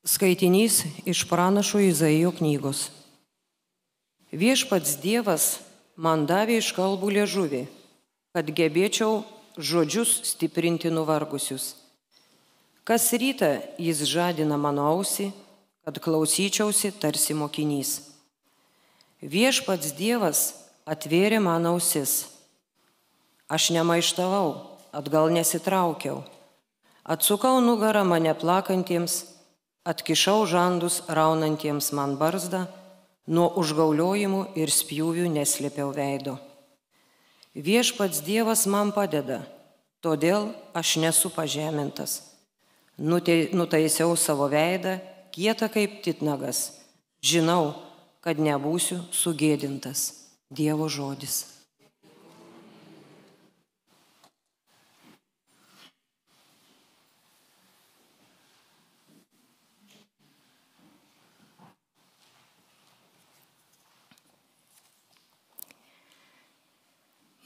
Skaitinys iš pranašo Izaijo knygos. Viešpats Dievas man davė iškalbų liežuvį, kad gebėčiau žodžius stiprinti nuvargusius. Kas rytą jis žadina mano ausį, kad klausyčiausi tarsi mokinys. Viešpats Dievas atvėrė man ausis. Aš nemaištavau, atgal nesitraukiau. Atsukau nugarą mane plakantiems, atkišau žandus raunantiems man barzdą, nuo užgauliojimų ir spjūvių neslėpiau veido. Viešpats Dievas man padeda, todėl aš nesu pažemintas. Nutaisiau savo veidą, kietą kaip titnagas. Žinau, kad nebūsiu sugėdintas. Dievo žodis.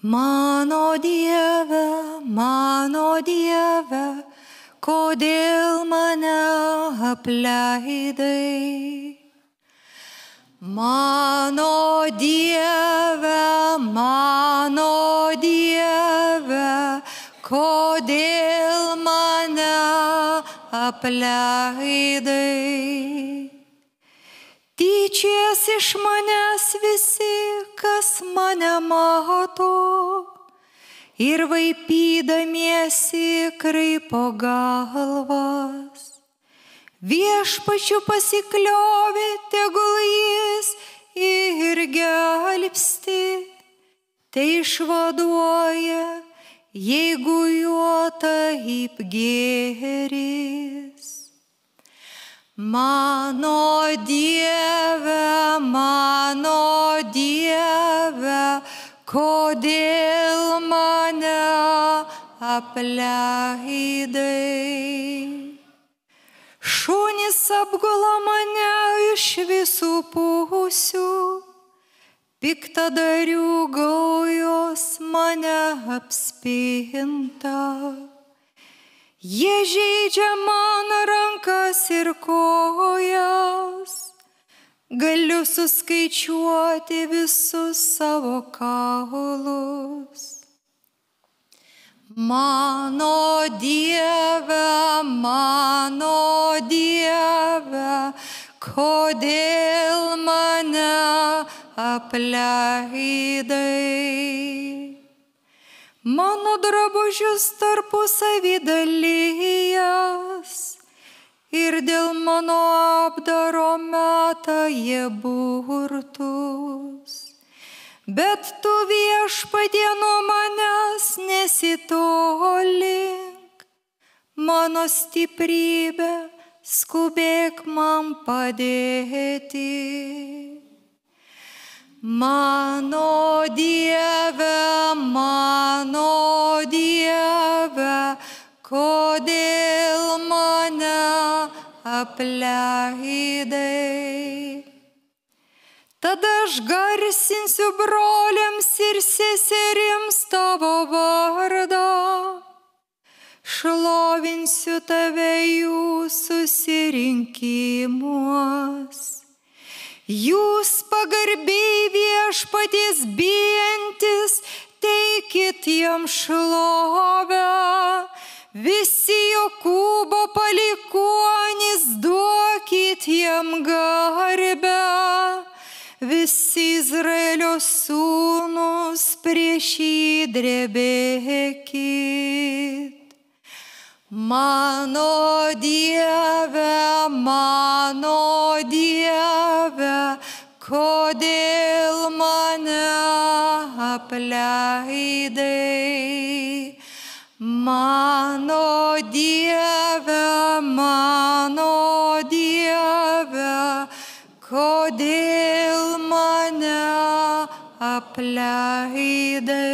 Mano Dieve, kodėl mane apleidai? Mano Dieve, kodėl mane apleidai? Tyčias iš manęs visi, kas mane mato, ir vaipydamiesi kraipo galvas. Viešpačiu pasikliovė, tegul jis ir gelbsti, tai išvaduoja, jeigu juo taip gėris. Mano Dieve, kodėl mane apleidai? Šunys apgula mane iš visų pusių, piktadarių gaujos mane apspinta. Jie žeidžia man rankas ir kojas, galiu suskaičiuoti visus savo kaulus. Mano Dieve, kodėl mane apleidai? Mano drabužius tarpusavy dalijęs, ir dėl mano apdaro meta jie burtus. Bet tu, Viešpatie, nuo manęs nesitolink, mano stiprybė, skubėk man padėti. Mano Dieve, kodėl mane apleidai? Tada aš garsinsiu broliams ir seserims tavo vardą, šlovinsiu tave jų susirinkimuos. Jūs pagarbiai Viešpaties bijantis, teikit jam šlovę. Visi Jokūbo palikuonys, duokit jam garbę. Visi Izraelio sūnus prieš jį drebėkit. Mano Dieve, kodėl mane apleidai? Mano Dieve, kodėl mane apleidai?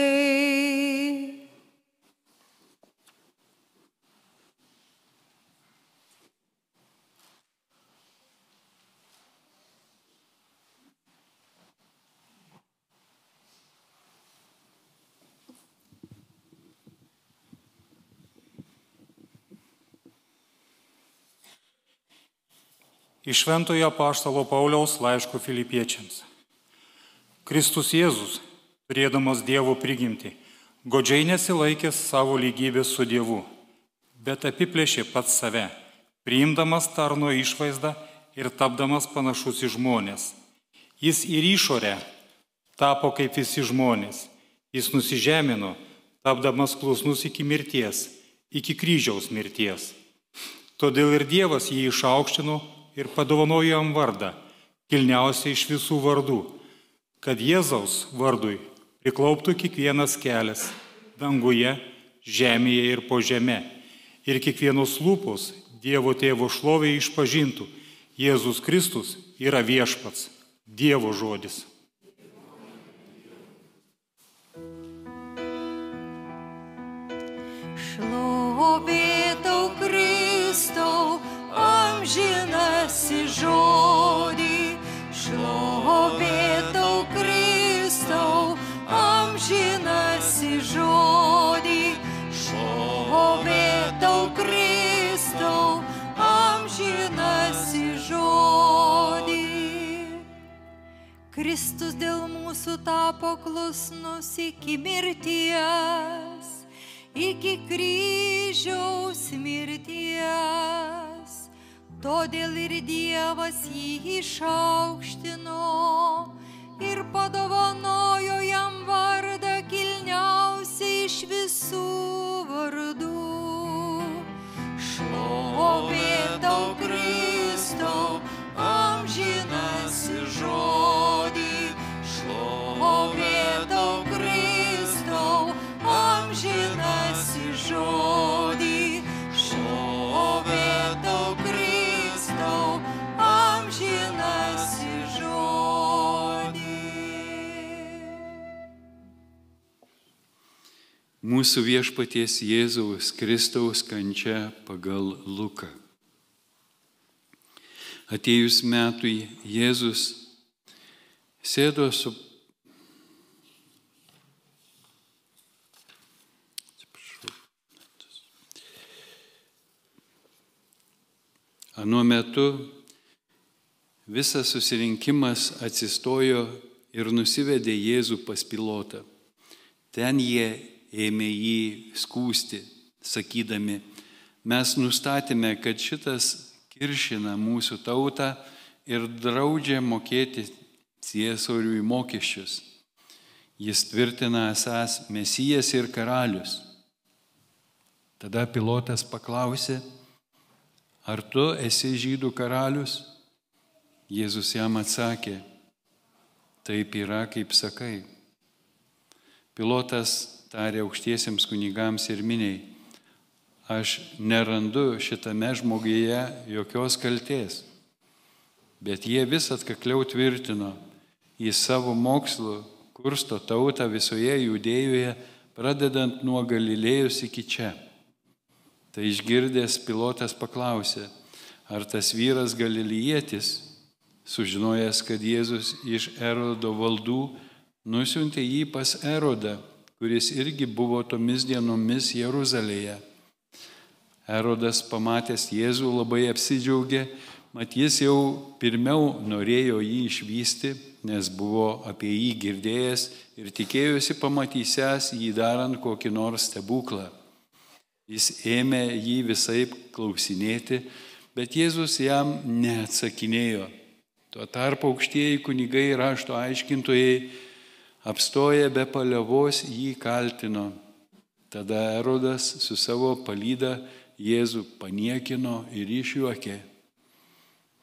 Iš Šventojo apaštalo Pauliaus laiško Filipiečiams. Kristus Jėzus, turėdamas Dievo prigimtį, godžiai nesilaikęs savo lygybės su Dievu, bet apiplėšė pats save, priimdamas tarno išvaizdą ir tapdamas panašus į žmonės. Jis ir išorę tapo kaip visi žmonės. Jis nusižemino, tapdamas klusnus iki mirties, iki kryžiaus mirties. Todėl ir Dievas jį išaukštino ir padovanojo jam vardą, kilniausią iš visų vardų, kad Jėzaus vardui priklauptų kiekvienas kelias danguje, žemėje ir po žeme, ir kiekvienos lūpos Dievo Tėvo šlovė išpažintų: Jėzus Kristus yra viešpats, Dievo žodis. Šlovė tau, Kristau, amžinasi žodį. Šlovė tau, Kristau, amžinasi žodį. Šlovė tau, Kristau, amžinasi žodį. Kristus dėl mūsų tapo klusnus iki mirties, iki kryžiaus mirties. Todėl ir Dievas jį išaukštino ir padovanojo jam vardą kilniausią iš visų vardų. Šlovė tau, Kristau, amžinasi žodį. Šlovė tau, Kristau, amžinasi žodį. Šlovė tau, Kristau, amžinasi žodį. Mūsų viešpaties Jėzaus Kristaus kančia pagal Luką. Atėjus metui Jėzus sėdo su Anuo metu visas susirinkimas atsistojo ir nusivedė Jėzų pas Pilotą. Ten jie ėmė jį skųsti, sakydami: mes nustatėme, kad šitas kiršina mūsų tautą ir draudžia mokėti ciesoriui mokesčius. Jis tvirtina esąs Mesijas ir karalius. Tada Pilotas paklausė: ar tu esi žydų karalius? Jėzus jam atsakė: taip yra, kaip sakai. Pilotas tarė aukštiesiems kunigams ir miniai: aš nerandu šitame žmoguje jokios kaltės. Bet jie vis atkakliau tvirtino: jis savo mokslu kursto tautą visoje Judėjoje, pradedant nuo Galilėjos iki čia. Tai išgirdęs Pilotas paklausė: ar tas vyras galilėjietis, sužinojęs, kad Jėzus iš Erodo valdų, nusiuntė jį pas Erodą, kuris irgi buvo tomis dienomis Jeruzalėje. Erodas, pamatęs Jėzų, labai apsidžiaugė, mat jis jau pirmiau norėjo jį išvysti, nes buvo apie jį girdėjęs ir tikėjosi pamatysęs jį darant kokį nors stebuklą. Jis ėmė jį visaip klausinėti, bet Jėzus jam neatsakinėjo. Tuo tarpu aukštieji kunigai ir rašto aiškintojai apstoję be paliovos jį kaltino. Tada Erodas su savo palyda Jėzų paniekino ir išjuokė.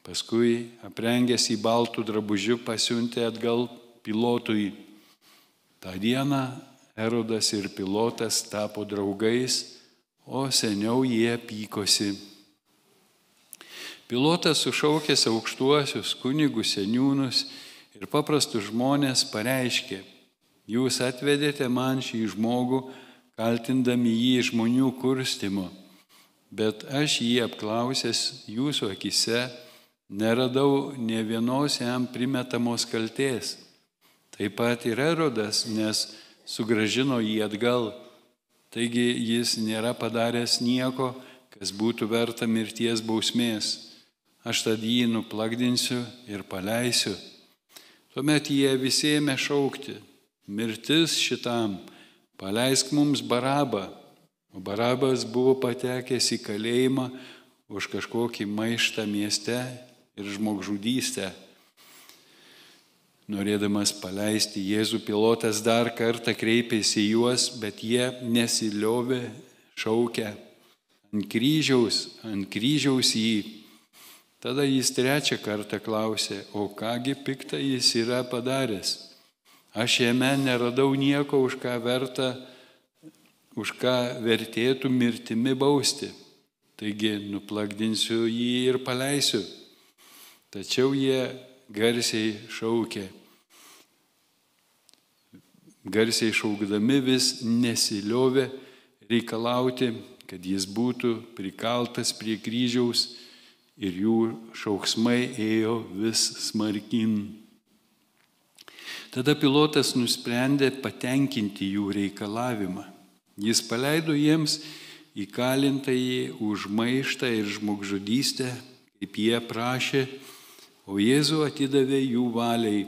Paskui, aprengęs į baltų drabužių, pasiuntė atgal Pilotui. Ta diena Erodas ir Pilotas tapo draugais, o seniau jie pykosi. Pilotas sušaukęs aukštuosius kunigus, seniūnus ir paprastus žmonės pareiškė: jūs atvedėte man šį žmogų, kaltindami jį žmonių kurstimu, bet aš jį apklausęs jūsų akise neradau nė vienos jam primetamos kaltės. Taip pat ir Erodas, nes sugrąžino jį atgal. Taigi jis nėra padaręs nieko, kas būtų verta mirties bausmės. aš tad jį nuplakdinsiu ir paleisiu. Tuomet jie visi ėmė šaukti, mirtis šitam, paleisk mums Barabą. O Barabas buvo patekęs į kalėjimą už kažkokį maištą mieste ir žmogžudystę. Norėdamas paleisti Jėzų, Pilotas dar kartą kreipėsi į juos, bet jie nesiliovė šaukę ant kryžiaus jį. Tada jis trečią kartą klausė, o kągi piktą jis yra padaręs? Aš jame neradau nieko, už ką vertėtų mirtimi bausti. Taigi nuplakdinsiu jį ir paleisiu. Tačiau jie garsiai šaukdami vis nesiliovė reikalauti, kad jis būtų prikaltas prie kryžiaus, ir jų šauksmai ėjo vis smarkyn. Tada Pilotas nusprendė patenkinti jų reikalavimą. Jis paleido jiems įkalintąjį už maištą ir žmogžudystę, kaip jie prašė, o Jėzų atidavė jų valiai.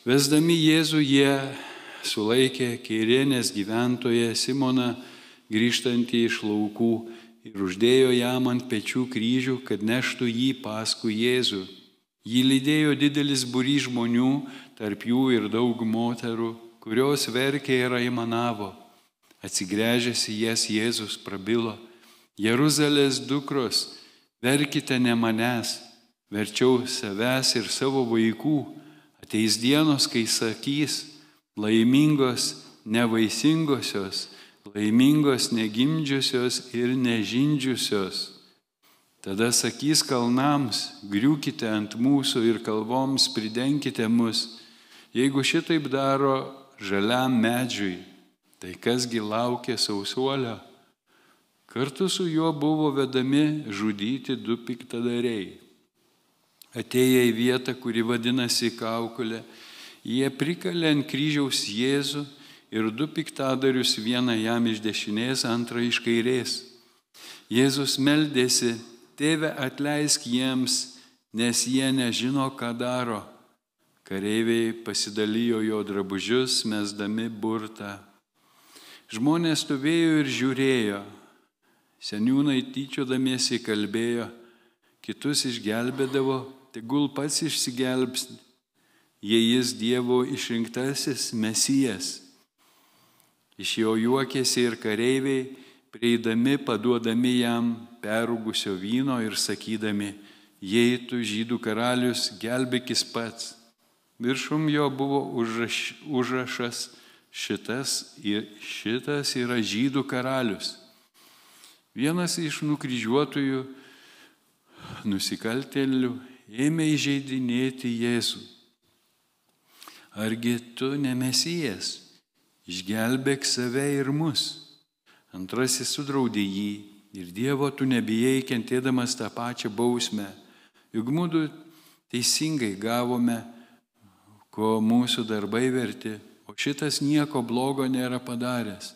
Vesdami Jėzų jie sulaikė Kairenės gyventoją Simoną, grįžtantį iš laukų, ir uždėjo jam ant pečių kryžių, kad neštų jį paskui Jėzų. Jį lydėjo didelis būrys žmonių, tarp jų ir daug moterų, kurios verkė ir aimanavo. Atsigręžęs į jas Jėzus prabilo, Jeruzalės dukros, verkite ne manęs, verčiau savęs ir savo vaikų. Ateis dienos, kai sakys, laimingos nevaisingosios, laimingos negimdžiusios ir nežindžiusios. Tada sakys kalnams, griūkite ant mūsų ir kalvoms pridenkite mus. Jeigu šitaip daro žaliam medžiui, tai kasgi laukia sausuolio? Kartu su juo buvo vedami žudyti du piktadariai. Atėję į vietą, kuri vadinasi Kaukolė, jie prikalė ant kryžiaus Jėzų ir du piktadarius, vieną jam iš dešinės, antrą iš kairės. Jėzus meldėsi, Tėve, atleisk jiems, nes jie nežino, ką daro. Kareiviai pasidalijo jo drabužius, mesdami burtą. Žmonės stovėjo ir žiūrėjo. Seniūnai tyčiodamiesi kalbėjo, kitus išgelbėdavo, tegul pats išsigelbs, jei jis Dievo išrinktasis Mesijas. Iš jo juokėsi ir kareiviai, prieidami, paduodami jam perrūgusio vyno ir sakydami, jei tu žydų karalius, gelbėkis pats. Viršum jo buvo užrašas, šitas yra žydų karalius. Vienas iš nukryžiuotųjų nusikaltėlių ėmė įžeidinėti Jėzų. Argi tu ne Mesijas? Išgelbėk save ir mus. Antrasis sudraudė jį, ir Dievo tu nebijai, kentėdamas tą pačią bausmę. Juk mudu teisingai gavome, ko mūsų darbai verti, o šitas nieko blogo nėra padaręs.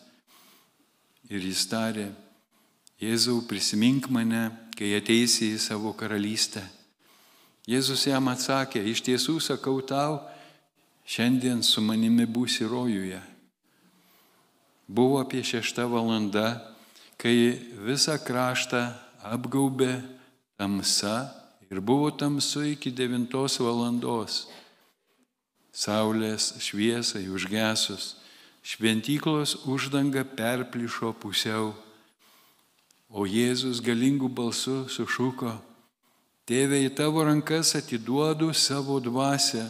Ir jis tarė, Jėzau, prisimink mane, kai ateisi į savo karalystę. Jėzus jam atsakė, iš tiesų sakau tau, šiandien su manimi būsi rojuje. Buvo apie 6 valanda, kai visą kraštą apgaubė tamsa ir buvo tamsu iki 9 valandos. Saulės šviesai užgesus, šventyklos uždanga perplyšo pusiau, o Jėzus galingų balsų sušuko, Tėve, į tavo rankas atiduodu savo dvasią.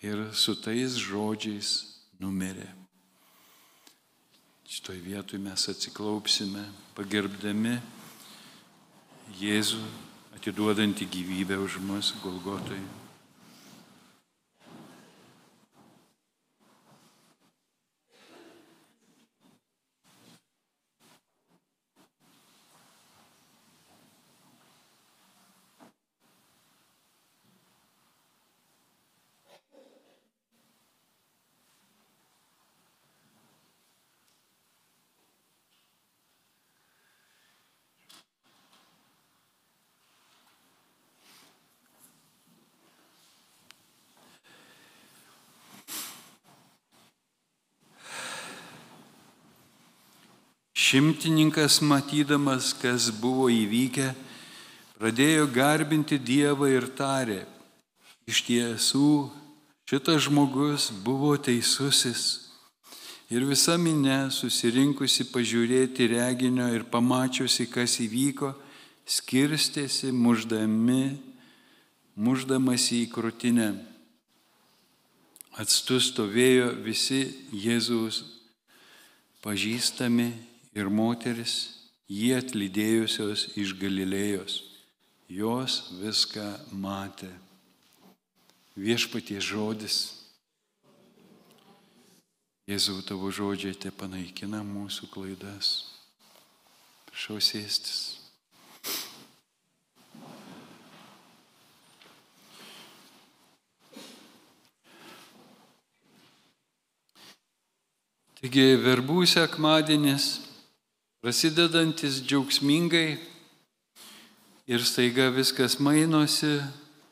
Ir su tais žodžiais numirė. Šitoj vietoj mes atsiklaupsime, pagerbdami Jėzų, atiduodantį gyvybę už mus Golgotoj. Šimtininkas, matydamas, kas buvo įvykę, pradėjo garbinti Dievą ir tarė: iš tiesų, šitas žmogus buvo teisusis. Ir visa minia, susirinkusi pažiūrėti reginio ir pamačiusi, kas įvyko, skirstėsi, muždamasi į krūtinę. Atstu stovėjo visi Jėzaus pažįstami ir moteris, jį atlydėjusios iš Galilėjos. Jos viską matė. Viešpaties žodis. Jėzau, tavo žodžiai te panaikina mūsų klaidas. Prašau sėstis. Taigi verbų sekmadienis, prasidedantis džiaugsmingai ir staiga viskas mainosi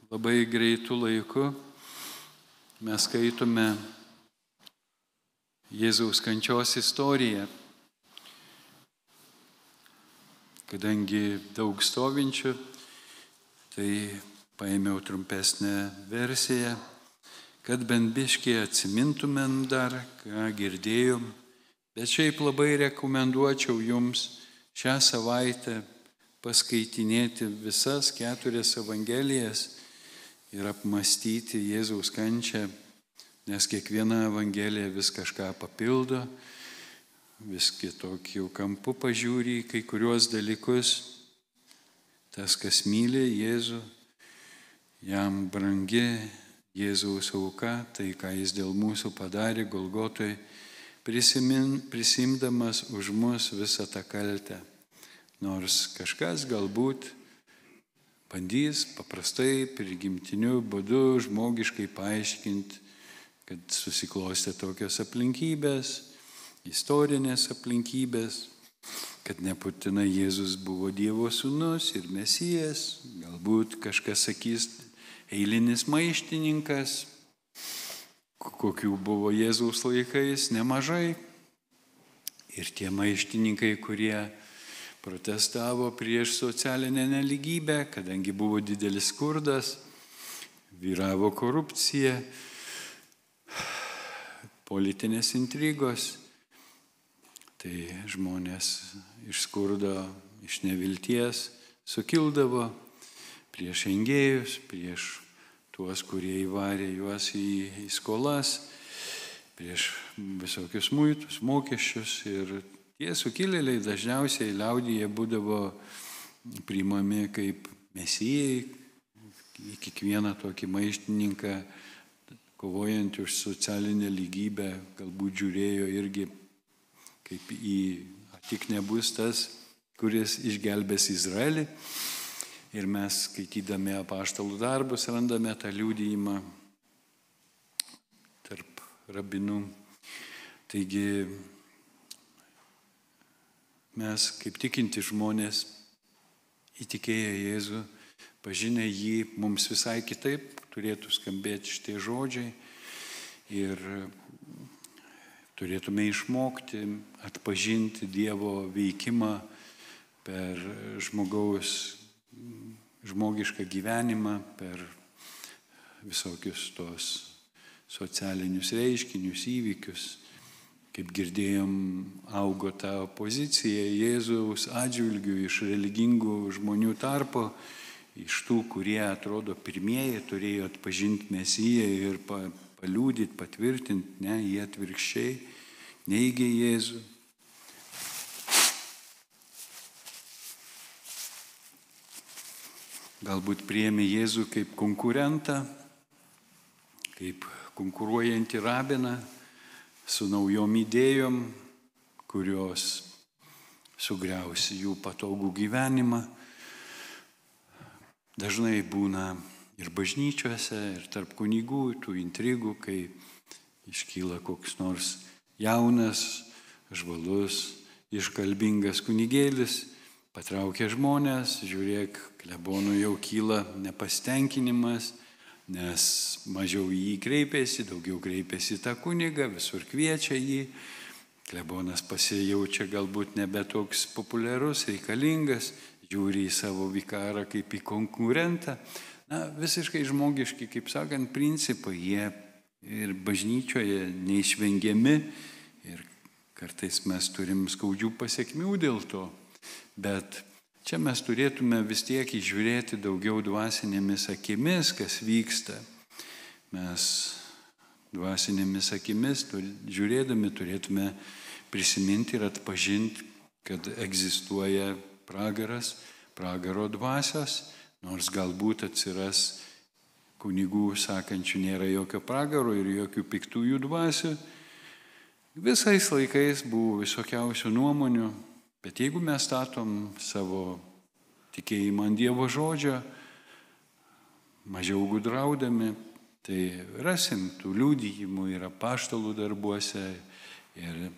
labai greitų laiku. Mes skaitome Jėzaus kančios istoriją. Kadangi daug stovinčių, tai paėmiau trumpesnę versiją, kad bent biškį atsimintumėm dar, ką girdėjom. Bet šiaip labai rekomenduočiau jums šią savaitę paskaitinėti visas 4 evangelijas ir apmastyti Jėzaus kančią, nes kiekviena evangelija vis kažką papildo, vis kitokiu kampu pažiūri kai kuriuos dalykus. Tas, kas myli Jėzų, jam brangi Jėzaus auka, tai ką jis dėl mūsų padarė Golgotoj, prisimdamas už mus visą tą kaltę. Nors kažkas galbūt bandys paprastai prigimtiniu būdu žmogiškai paaiškinti, kad susiklostė tokios aplinkybės, istorinės aplinkybės, kad nebūtinai Jėzus buvo Dievo sūnus ir Mesijas, galbūt kažkas sakys eilinis maištininkas, kokių buvo Jėzaus laikais nemažai. Ir tie maištininkai, kurie protestavo prieš socialinę neligybę, kadangi buvo didelis skurdas, vyravo korupcija, politinės intrigos, tai žmonės iš skurdo, iš nevilties sukildavo prieš engėjus, prieš tuos, kurie įvarė juos į skolas, prieš visokius muitus, mokesčius. Ir tie sukilėliai dažniausiai liaudyje būdavo priimami kaip mesijai, į kiekvieną tokį maištininką, kovojant už socialinę lygybę, galbūt žiūrėjo irgi kaip į tik nebus tas, kuris išgelbės Izraelį. Ir mes, skaitydami apaštalų darbus, randame tą liudijimą tarp rabinų. Taigi mes, kaip tikinti žmonės, įtikėję Jėzų, pažinę jį, mums visai kitaip turėtų skambėti šitie žodžiai ir turėtume išmokti atpažinti Dievo veikimą per žmogišką gyvenimą, per visokius tos socialinius reiškinius, įvykius. Kaip girdėjom, augo ta opozicija Jėzaus atžvilgių iš religingų žmonių tarpo, iš tų, kurie atrodo pirmieji turėjo atpažinti Mesiją ir paliudyti, patvirtinti, ne, jie atvirkščiai neigė Jėzų. Galbūt priėmė Jėzų kaip konkurentą, kaip konkuruojantį rabiną su naujom idėjom, kurios sugriaus jų patogų gyvenimą. Dažnai būna ir bažnyčiose, ir tarp kunigų tų intrigų, kai iškyla koks nors jaunas, žvalus, iškalbingas kunigėlis, patraukia žmonės, žiūrėk, klebonų jau kyla nepasitenkinimas, nes mažiau į jį kreipėsi, daugiau kreipėsi tą kunigą, visur kviečia jį. klebonas pasijaučia galbūt nebe toks populiarus, reikalingas, žiūri į savo vikarą kaip į konkurentą. Na, visiškai žmogiški, kaip sakant, principai, jie ir bažnyčioje neišvengiami ir kartais mes turim skaudžių pasiekmių dėl to. Bet čia mes turėtume vis tiek įžiūrėti daugiau dvasinėmis akimis, kas vyksta. Mes dvasinėmis akimis žiūrėdami turėtume prisiminti ir atpažinti, kad egzistuoja pragaras, pragaro dvasios, nors galbūt atsiras kunigų sakančių nėra jokio pragaro ir jokių piktųjų dvasių. Visais laikais buvo visokiausių nuomonių, bet jeigu mes statom savo tikėjimą ant Dievo žodžio, mažiau gudraudami, tai rasim tų liudijimų ir apaštalų darbuose, ir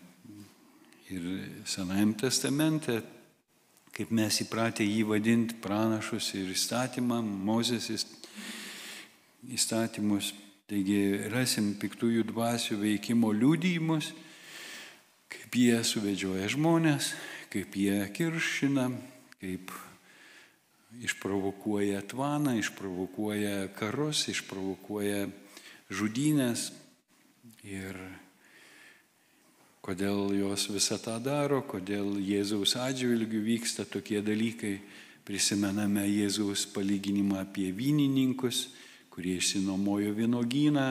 Senajame testamente, kaip mes įpratę jį vadinti pranašus ir įstatymą, Mozės įstatymus. Taigi rasim piktųjų dvasių veikimo liudijimus, kaip jie suvedžioja žmonės, kaip jie kiršina, kaip išprovokuoja tvaną, išprovokuoja karus, išprovokuoja žudynės. Ir kodėl jos visą tą daro, kodėl Jėzaus atžvilgiu vyksta tokie dalykai. Prisimename Jėzaus palyginimą apie vynininkus, kurie išsinuomojo vynuogyną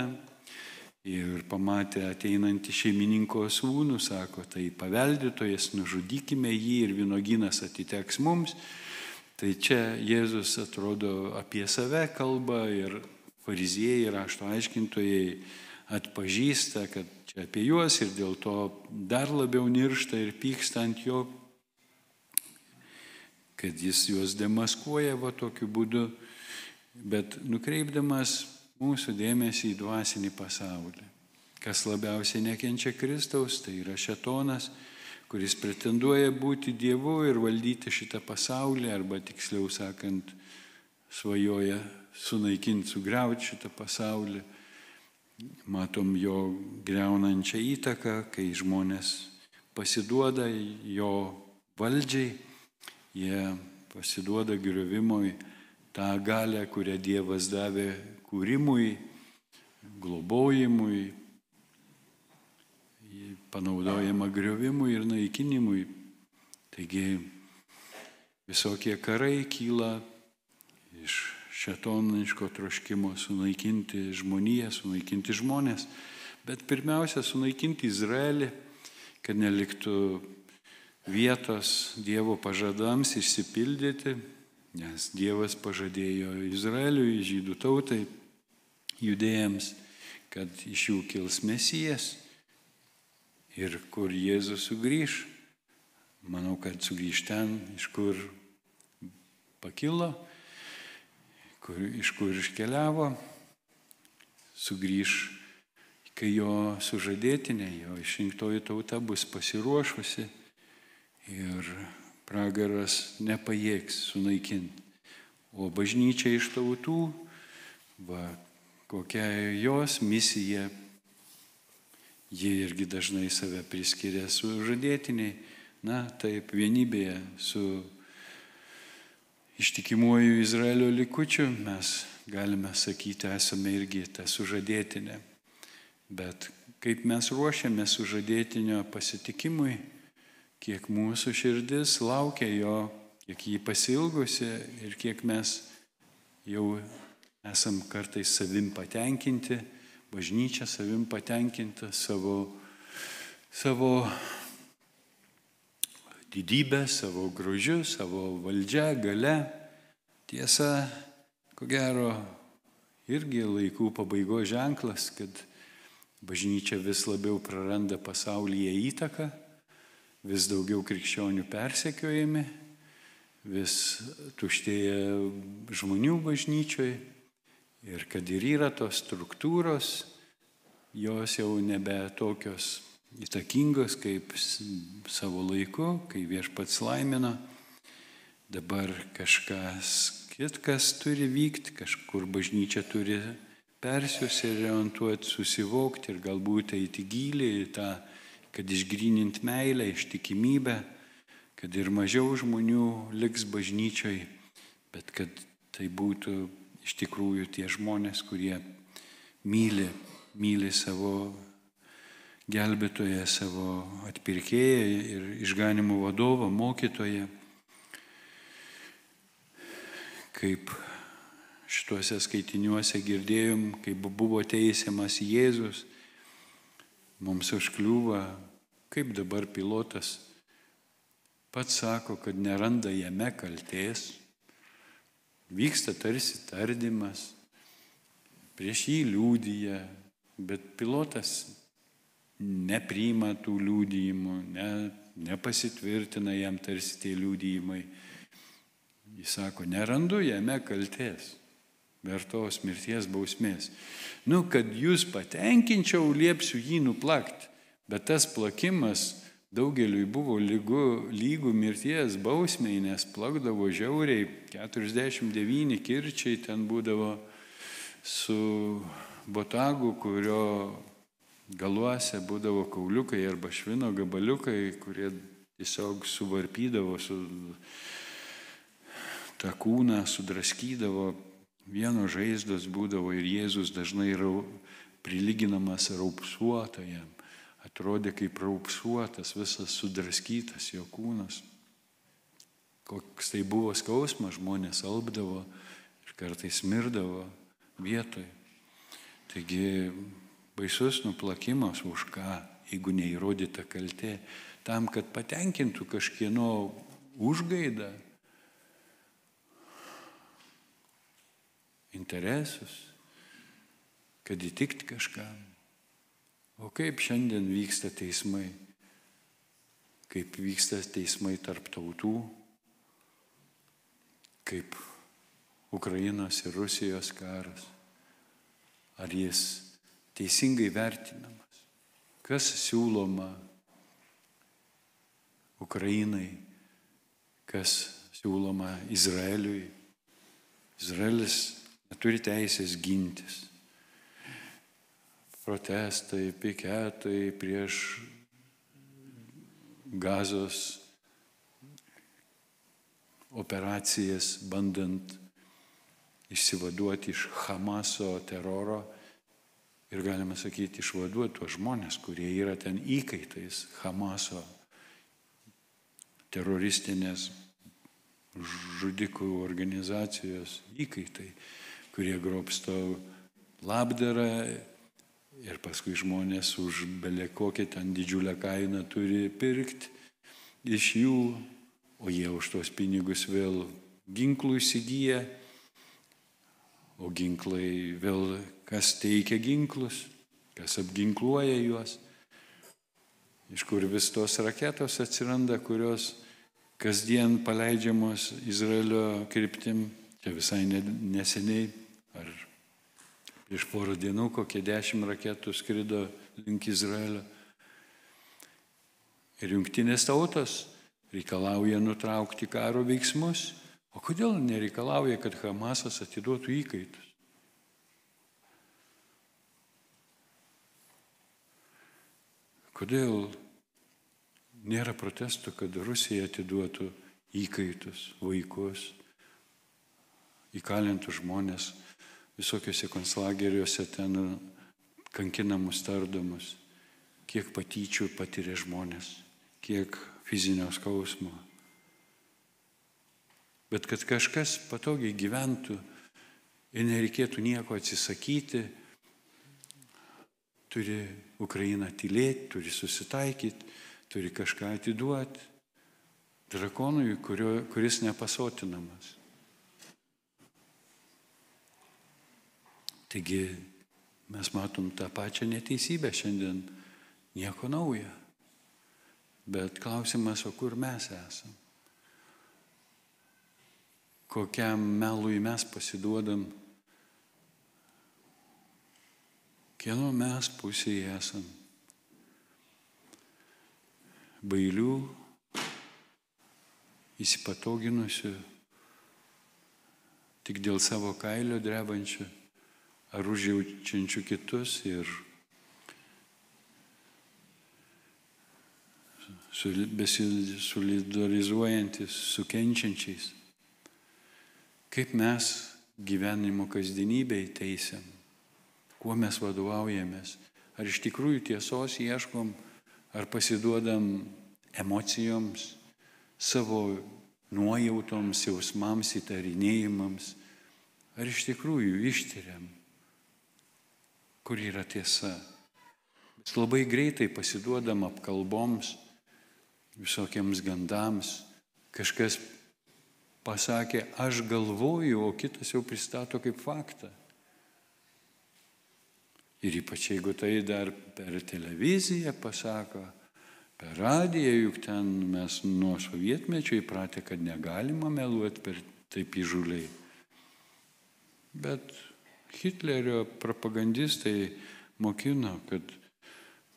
ir pamatė ateinantį šeimininko sūnų, sako, tai paveldėtojas, nužudykime jį ir vynuogynas atiteks mums. Tai čia Jėzus atrodo apie save kalba ir fariziejai, rašto aiškintojai atpažįsta, kad čia apie juos ir dėl to dar labiau niršta ir pyksta ant jo, kad jis juos demaskuoja va tokiu būdu, bet nukreipdamas mūsų dėmesį į dvasinį pasaulį. Kas labiausiai nekenčia Kristaus, tai yra šėtonas, kuris pretenduoja būti Dievu ir valdyti šitą pasaulį, arba tiksliau sakant, svajoja sunaikinti, sugriauti šitą pasaulį. Matom jo griaunančią įtaką, kai žmonės pasiduoda jo valdžiai, jie pasiduoda griovimui, tą galią, kurią Dievas davė kūrimui, globojimui, panaudojama griovimui ir naikinimui. Taigi visokie karai kyla iš šėtoniško troškimo sunaikinti žmoniją, sunaikinti žmonės, bet pirmiausia sunaikinti Izraelį, kad neliktų vietos Dievo pažadams išsipildyti, nes Dievas pažadėjo Izraeliui, žydų tautai, judėjams, kad iš jų kils Mesijas. Ir kur Jėzus sugrįž, manau, kad sugrįž ten, iš kur pakilo, iš kur iškeliavo, sugrįž, kai jo sužadėtinė, jo išrinktoji tauta bus pasiruošusi ir pragaras nepajėgs sunaikinti. O bažnyčia iš tautų, kokia jos misija, jie irgi dažnai save priskiria sužadėtiniai, na taip, vienybėje su ištikimuoju Izraelio likučiu mes galime sakyti, esame irgi ta sužadėtinė. Bet kaip mes ruošiame sužadėtinio pasitikimui, kiek mūsų širdis laukia jo, kiek jį pasilgusi ir kiek mes jau esam kartais savim patenkinti, bažnyčia savim patenkinta savo didybę, savo grožiu, savo valdžia, gale. Tiesa, ko gero, irgi laikų pabaigos ženklas, kad bažnyčia vis labiau praranda pasaulyje įtaką, vis daugiau krikščionių persekiojami, vis tuštėja žmonių bažnyčioje. Ir kad ir yra tos struktūros, jos jau nebe tokios įtakingos kaip savo laiku, kai Viešpats laimino. Dabar kažkas kitkas turi vykti, kažkur bažnyčia turi persiorientuoti, susivokti ir galbūt eiti giliai į tą kad išgrynint meilę, ištikimybę, kad ir mažiau žmonių liks bažnyčioj, bet kad tai būtų iš tikrųjų tie žmonės, kurie myli savo gelbėtoją, savo atpirkėją ir išganimo vadovą, mokytoją. Kaip šituose skaitiniuose girdėjom, kaip buvo teisiamas Jėzus, mums užkliūva, kaip dabar Pilotas pats sako, kad neranda jame kaltės, vyksta tarsi tardymas, prieš jį liūdija, bet Pilotas nepriima tų liūdijimų, nepasitvirtina jam tarsi tie liūdijimai. Jis sako, nerandu jame kaltės, vertos mirties bausmės. Kad jūs patenkinčiau, liepsiu jį nuplakti, bet tas plakimas daugeliui buvo lygų mirties bausmei, nes plakdavo žiauriai, 49 kirčiai ten būdavo su botagu, kurio galuose būdavo kauliukai arba švino gabaliukai, kurie tiesiog suvarpydavo su tą kūną, sudraskydavo, vieno žaizdos būdavo ir Jėzus dažnai prilyginamas raupsuotajam. Atrodė kaip raupsuotas, visas sudraskytas jo kūnas. Koks tai buvo skausmas, žmonės alpdavo ir kartais mirdavo vietoj. Taigi baisus nuplakimas už ką, jeigu neįrodyta kaltė, tam, kad patenkintų kažkieno užgaidą, interesus, kad įtikt kažkam. O kaip šiandien vyksta teismai? Kaip vyksta teismai tarp tautų? Kaip Ukrainos ir Rusijos karas? Ar jis teisingai vertinamas? Kas siūloma Ukrainai? Kas siūloma Izraeliui? Izraelis neturi teisės gintis. Protestai, piketai prieš Gazos operacijas, bandant išsivaduoti iš Hamaso teroro ir, galima sakyti, išvaduoti tuos žmonės, kurie yra ten įkaitais Hamaso teroristinės žudikų organizacijos įkaitai, kurie grobsto labdarą ir paskui žmonės už bele kokią ten didžiulę kainą turi pirkti iš jų, o jie už tos pinigus vėl ginklų įsigyja, o ginklai vėl kas teikia ginklus, kas apginkluoja juos, iš kur vis tos raketos atsiranda, kurios kasdien paleidžiamos Izraelio kryptim. Čia visai neseniai, ar prieš porą dienų, kokie 10 raketų skrido link Izraelio. Ir jungtinės tautos reikalauja nutraukti karo veiksmus. O kodėl nereikalauja, kad Hamasas atiduotų įkaitus? Kodėl nėra protestų, kad Rusija atiduotų įkaitus, vaikus, įkalintų žmonės visokiuose konclageriuose ten kankinamus, tardomus, kiek patyčių patiria žmonės, kiek fizinio skausmo. Bet kad kažkas patogiai gyventų ir nereikėtų nieko atsisakyti, turi Ukraina tylėti, turi susitaikyti, turi kažką atiduoti drakonui, kuris nepasotinamas. Taigi mes matom tą pačią neteisybę šiandien, nieko naujo. Bet klausimas, o kur mes esam? Kokiam melui mes pasiduodam? Kieno mes pusėje esam? Bailių, įsipatoginusių, tik dėl savo kailio drebančių, ar užjaučiančių kitus ir besolidarizuojantis su kenčiančiais. Kaip mes gyvenimo kasdienybėj teisiam, kuo mes vadovaujamės, ar iš tikrųjų tiesos ieškom, ar pasiduodam emocijoms, savo nuojautoms, jausmams, įtarinėjimams, ar iš tikrųjų ištiriam, kur yra tiesa. Mes labai greitai pasiduodam apkalboms, visokiams gandams, kažkas pasakė, aš galvoju, o kitas jau pristato kaip faktą. Ir ypač jeigu tai dar per televiziją pasako, per radiją, juk ten mes nuo sovietmečio įpratę, kad negalima meluoti per taip įžūliai. Bet Hitlerio propagandistai mokino, kad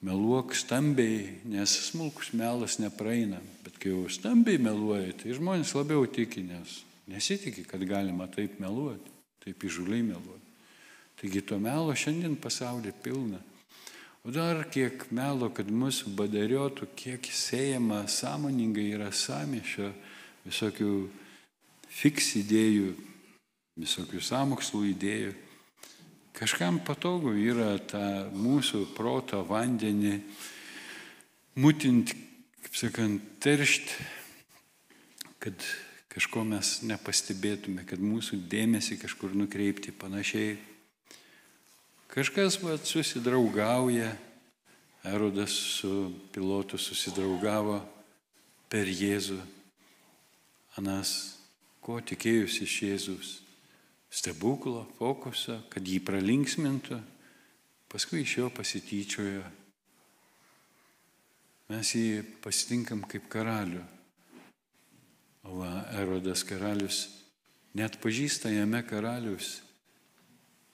meluok stambiai, nes smulkus melas nepraeina. Bet kai jau stambiai meluoja, tai žmonės labiau tiki, nes nesitikė, kad galima taip meluoti, taip įžūliai meluoti. Taigi to melo šiandien pasaulyje pilna. O dar kiek melo, kad mūsų badariotų, kiek siejama sąmoningai yra sąmyšio, visokių fiks idėjų, visokių sąmokslų idėjų. Kažkam patogu yra tą mūsų proto vandenį mutinti, kaip sakant, teršti, kad kažko mes nepastebėtume, kad mūsų dėmesį kažkur nukreipti panašiai. Kažkas susidraugauja, Erodas su Pilotu susidraugavo per Jėzų. Anas, ko tikėjusi iš Jėzus? Stebuklo, fokuso, kad jį pralinksmintų, paskui iš jo pasityčiojo. Mes jį pasitinkam kaip karalių. O Erodas karalius net pažįsta jame karalius,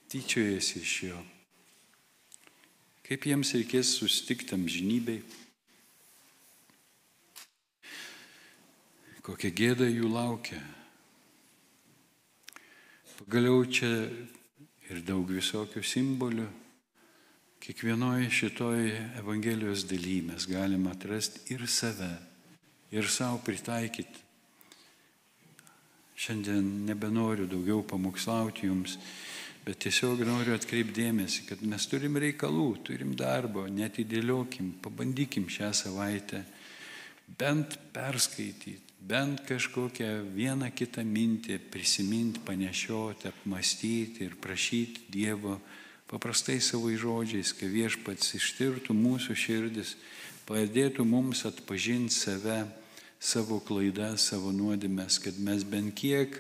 tyčiojasi iš jo. Kaip jiems reikės susitikti amžinybei? Kokia gėda jų laukia? Pagaliau čia ir daug visokių simbolių. Kiekvienoje šitoj Evangelijos daly mes galime atrasti ir save, ir savo pritaikyti. Šiandien nebenoriu daugiau pamokslauti jums, bet tiesiog noriu atkreipti dėmesį, kad mes turim reikalų, turim darbo, netidėliokim, pabandykim šią savaitę bent perskaityti, bent kažkokią vieną kitą mintį prisiminti, panešioti, apmastyti ir prašyti Dievo paprastai savo žodžiais, kad Viešpats ištirtų mūsų širdis, padėtų mums atpažinti save, savo klaidas, savo nuodėmes, kad mes bent kiek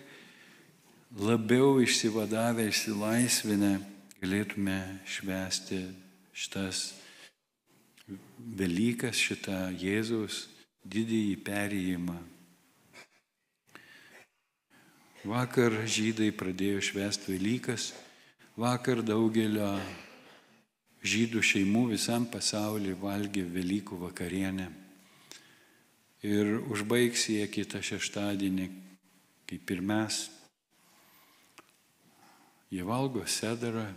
labiau išsivadavę, išsilaisvinę galėtume švęsti šitas Velykas, šitą Jėzaus didįjį perėjimą. Vakar žydai pradėjo švęsti Velykas, vakar daugelio žydų šeimų visam pasaulyje valgė Velykų vakarienę. Ir užbaigs jie kitą šeštadienį, kaip ir mes. Jie valgo sedarą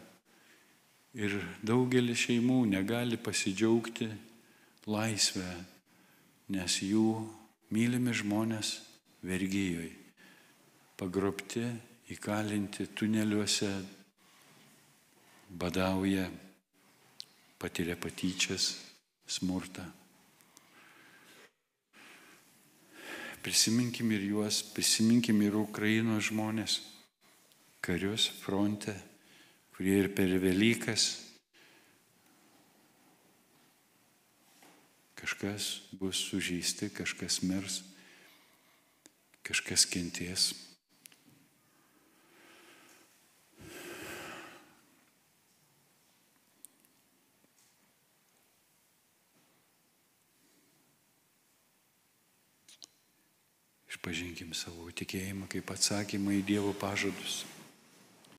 ir daugelis šeimų negali pasidžiaugti laisvę, nes jų mylimi žmonės vergijoje, pagrobti, įkalinti tuneliuose, badauja, patiria patyčias, smurtą. Prisiminkim ir juos, prisiminkim ir Ukrainos žmonės, karius fronte, kurie ir per Velykas kažkas bus sužeisti, kažkas mirs, kažkas kentės. Išpažinkim savo tikėjimą kaip atsakymą į Dievo pažadus.